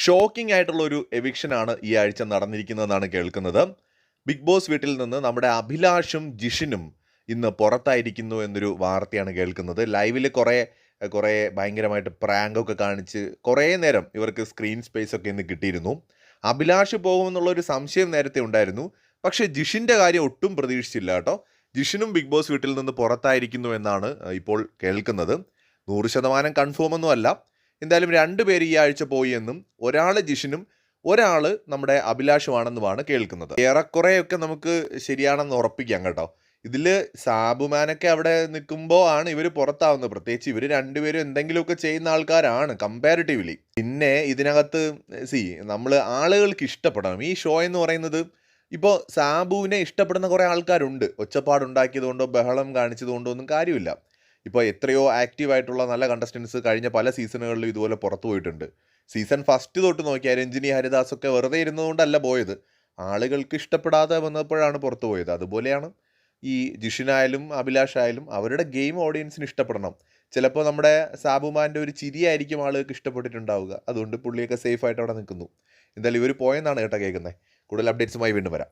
Shocking ആയിട്ടുള്ള ഒരു എവിക്ഷനാണ് ഈ ആഴ്ച നടന്നിരിക്കുന്നതെന്നാണ് കേൾക്കുന്നത്. ബിഗ് ബോസ് വീട്ടിൽ നിന്ന് നമ്മുടെ അഭിലാഷും ജിഷിനും ഇന്ന് പുറത്തായിരിക്കുന്നു എന്നൊരു വാർത്തയാണ് കേൾക്കുന്നത്. ലൈവിൽ കുറേ കുറേ ഭയങ്കരമായിട്ട് പ്രാങ്കൊക്കെ കാണിച്ച് കുറേ നേരം ഇവർക്ക് സ്ക്രീൻ സ്പേസ് ഒക്കെ ഇന്ന് കിട്ടിയിരുന്നു. അഭിലാഷ് പോകുമെന്നുള്ളൊരു സംശയം നേരത്തെ ഉണ്ടായിരുന്നു. പക്ഷേ ജിഷിൻ്റെ കാര്യം ഒട്ടും പ്രതീക്ഷിച്ചില്ല കേട്ടോ. ജിഷിനും ബിഗ് ബോസ് വീട്ടിൽ നിന്ന് പുറത്തായിരിക്കുന്നു എന്നാണ് ഇപ്പോൾ കേൾക്കുന്നത്. 100% കൺഫേം ഒന്നും അല്ല. എന്തായാലും 2 പേര് ഈ ആഴ്ച പോയി എന്നും ഒരാൾ ജിഷിനും ഒരാൾ നമ്മുടെ അഭിലാഷുമാണെന്നുമാണ് കേൾക്കുന്നത്. ഏറെക്കുറെയൊക്കെ നമുക്ക് ശരിയാണെന്ന് ഉറപ്പിക്കാം കേട്ടോ. ഇതിൽ സാബുമാനൊക്കെ അവിടെ നിൽക്കുമ്പോൾ ആണ് ഇവർ പുറത്താവുന്നത്. പ്രത്യേകിച്ച് ഇവർ രണ്ടുപേരും എന്തെങ്കിലുമൊക്കെ ചെയ്യുന്ന ആൾക്കാരാണ് കമ്പാരിറ്റീവ്ലി. പിന്നെ ഇതിനകത്ത് നമ്മൾ ആളുകൾക്ക് ഇഷ്ടപ്പെടണം. ഈ ഷോ എന്ന് പറയുന്നത് ഇപ്പോൾ സാബുവിനെ ഇഷ്ടപ്പെടുന്ന കുറേ ആൾക്കാരുണ്ട്. ഒച്ചപ്പാടുണ്ടാക്കിയതുകൊണ്ടോ ബഹളം കാണിച്ചതുകൊണ്ടോ ഒന്നും കാര്യമില്ല. ഇപ്പോൾ എത്രയോ ആക്റ്റീവായിട്ടുള്ള നല്ല കണ്ടസ്റ്റൻസ് കഴിഞ്ഞ പല സീസണുകളിലും ഇതുപോലെ പുറത്തു പോയിട്ടുണ്ട്. സീസൺ ഫസ്റ്റ് തൊട്ട് നോക്കിയാൽ രഞ്ജിനി ഹരിദാസൊക്കെ വെറുതെ ഇരുന്നതുകൊണ്ടല്ല പോയത്. ആളുകൾക്ക് ഇഷ്ടപ്പെടാതെ വന്നപ്പോഴാണ് പുറത്തു പോയത്. അതുപോലെയാണ് ഈ ജിഷിനായാലും അഭിലാഷായാലും അവരുടെ ഗെയിം ഓഡിയൻസിന് ഇഷ്ടപ്പെടണം. ചിലപ്പോൾ നമ്മുടെ സാബുമാൻ്റെ ഒരു ചിരിയായിരിക്കും ആളുകൾക്ക് ഇഷ്ടപ്പെട്ടിട്ടുണ്ടാവുക. അതുകൊണ്ട് പുള്ളിയൊക്കെ സേഫായിട്ട് അവിടെ നിൽക്കുന്നു. എന്തായാലും ഇവർ പോയെന്നാണ് കേട്ടോ കേൾക്കുന്നത്. കൂടുതൽ അപ്ഡേറ്റ്സുമായി വീണ്ടും വരാം.